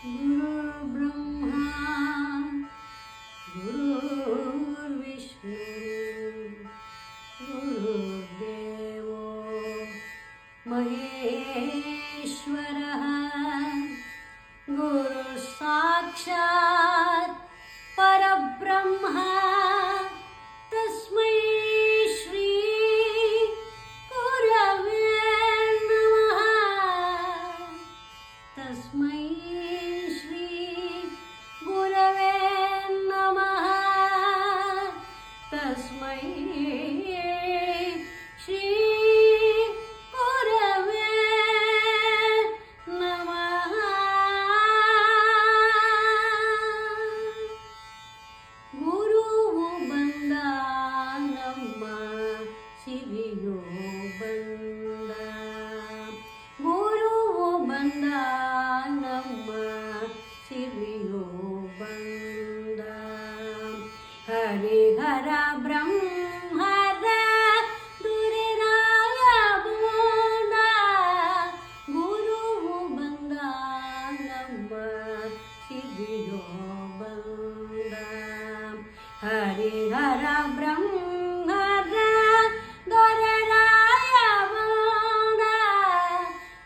गुरुर्ब्रह्मा गुरुर्विष्णु गुरुर्देवो महेश्वरः गुरुसाक्षात् परब्रह्म तस्मै श्री गुरवे नमः तस्मै श्री गुरवे नमः तस्मै श्री गुरवे नमः ಗುರುವು ಬಂದ ನಮ್ಮ ಸಿರಿಯೋ ಬಂದ ಗುರುವು ಬಂದ ನಮ್ಮ ಸಿರಿಯೋ ಬಂದ ಹರಿಹರ ಬ್ರಹ್ಮರ ದುರಿರಾಯ ಬೋಧ ಗುರುವು ಬಂದ ನಮ್ಮ ಸಿರಿಯೋ ಬಂದ ಹರಿಹರ ಬ್ರಹ್ಮರ ದೊರೆರಾಯ ಬೋಧ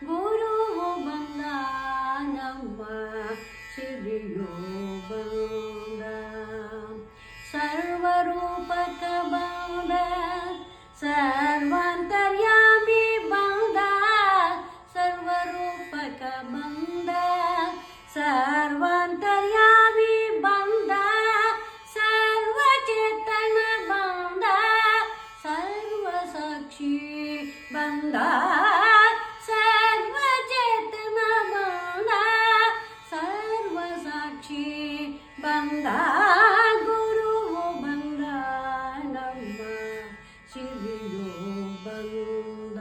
ಗುರುವು ಬಂದ ನಮ್ಮ ಸಿರಿಯೋ ಬಂದ ಸರ್ವರೂಪಕ ಬಂದ ಸರ್ವಾಂತರ್ಯಾಮಿ ಬಂದ ಸರ್ವರೂಪಕ ಬಂದ ಸರ್ವಾಂತರ್ಯಾಮಿ ಬಂದ ಸರ್ವಚೇತನ ಬಂದ ಸರ್ವಸಾಕ್ಷಿ ಬಂದ ಸರ್ವಚೇತನ ಬಂದ ಸರ್ವಸಾಕ್ಷಿ ಬಂದ ಗುರುವು ಬಂದ ನಮ್ಮ ಸಿರಿಯೋ ಬಂದ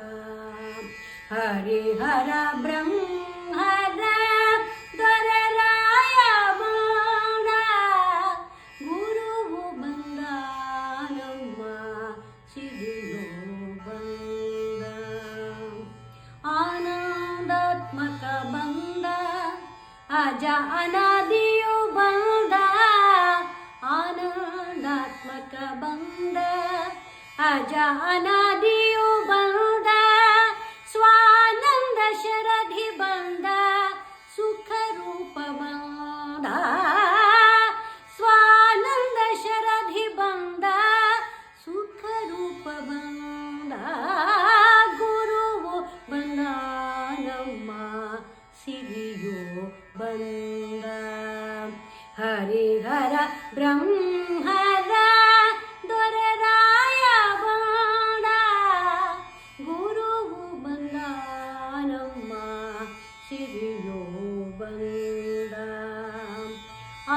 ಹರಿಹರ ಬ್ರಹ್ಮರ ದೊರೆರಾಯ ಬೋಧ ಗುರುವು ಬಂದ ನಮ್ಮ ಸಿರಿಯೋ ಬಂದ ಆನಂದಾತ್ಮಕ ಬಂದ ಅಜ ಅನಾದಿಯು ಬಂದ ಆನಂದಾತ್ಮಕ ಬಂದ ಅಜ ಅನಾದಿಯು ಬಂದ ಸ್ವಾನಂದ ಶರಧಿ ಬಂದ ಸುಖ ರೂಪ ಬಂದ ಸ್ವಾನಂದ ಶರಧಿ ಬಂದ ಸುಖ ರೂಪ ಬಂದ ಗುರುವು ಬಂದ ನಮ್ಮ ಸಿರಿಯೋ ಬಂದ ಹರಿಹರ ಬ್ರಹ್ಮರ ದೊರೆರಾಯ ಬೋಧ ಗುರುವು ಬಂದ ನಮ್ಮ ಸಿರಿಯೋ ಬಂದ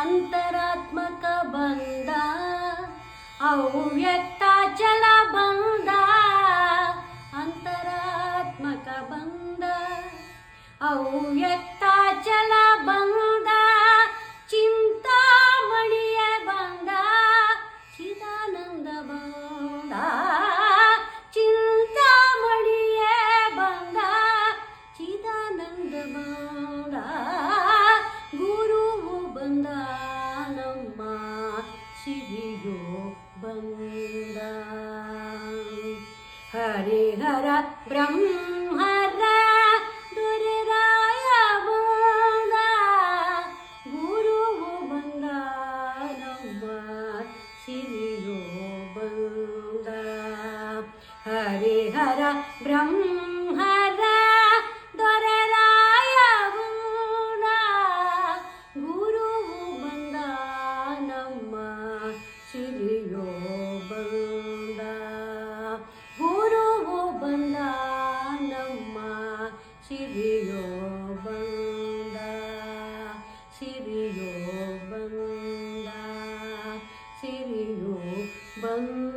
ಅಂತರಾತ್ಮಕ ಬಂದ ಅವ್ಯಕ್ತಾಚಲ ಬಂದ ಅಂತರಾತ್ಮಕ ಬಂದ ಅವ್ಯಕ್ತಾಚಲ ಬಂದ ಚಿಂತಾಮಣಿಯ ಬಂದ ಚಿದಾನಂದ ಬಂದ ಚಿಂತಾಮಣಿಯ ಬಂದ ಚಿದಾನಂದ ಬಂದ ಗುರುವು ಬಂದ ನಮ್ಮ ಸಿರಿಯೋ ಬಂದ ಹರಿಹರ ಬ್ರಹ್ಮರ ದುರಿರಾಯ ಬೋಧ ಗುರುವು ಬಂದ ನಮ್ಮ ಸಿರಿಯೋ ಬಂದ ಹರಿಹರ ಬ್ರಹ್ಮರ ದೊರೆರಾಯ ಬೋಧ ಗುರುವು ಬಂದ ನಮ್ಮ ಸಿರಿಯೋ ಬಂದ ಗುರುವು ಬಂದ ನಮ್ಮ ಸಿರಿಯೋ ಬಂದ ಸಿರಿಯೋ ಬಂದ ಸಿರಿಯೋ ಬಂದ